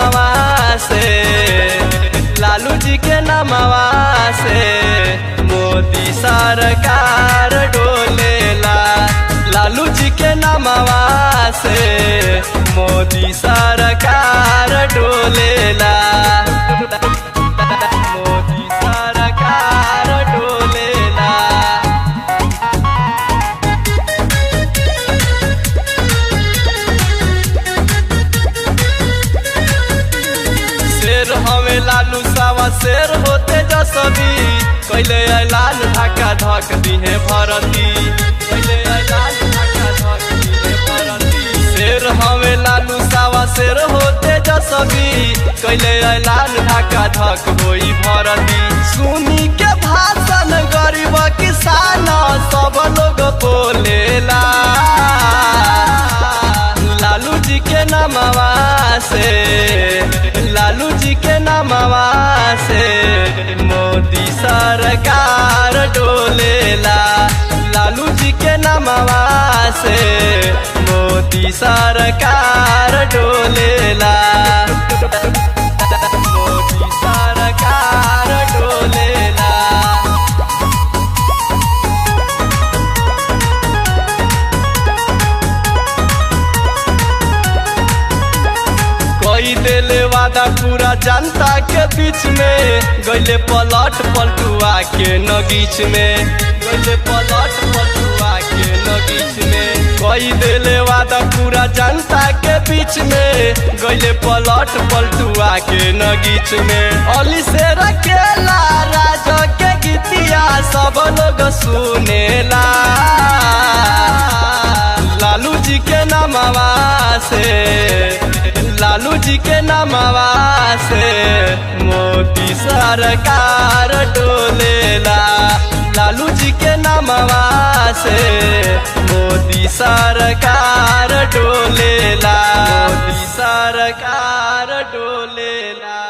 नामवा से, लालू जी के नामवा से मोदी सरकार डोलेला। लालू जी के नामवा से मोदी सरकार डोलेला। मोदी सरकार डोलेला। शेर हमें लालू सावा शेर होते जसबी, कैले ऐलान ढाका धक दिहे भरती। कैले ऐलान ढाका धक दिहे भरती। शेर हमें लालू सावा शेर होते जसबी, कैले ऐलान ढाका धक होई भरती। सुनी के भाषण गरीब किसान सब लोग बोलेला। लालू जी के नामवा से, लालू जी के नामवा से मोदी सरकार डोलेला। लालू जी के नामवा से मोदी सरकार डोलेला। मोदी सरकार डोलेला। कोई देले वादा पूरा जनता के बीच में, गैले पलट पलटुआ के नगीच में। गैले पलट पलटुआ के नगीच में। कोई देले वादा पूरा जनता के बीच में, गैले पलट पलटुआ के नगीच में। अली से रखेला राज के गीतिया सब लोग सुनेला। लालू जी के नामवा से, लालू जी के नामवा से मोदी सरकार डोलेला। लालू जी के नामवा से मोदी सरकार डोलेला। मोदी सरकार डोलेला।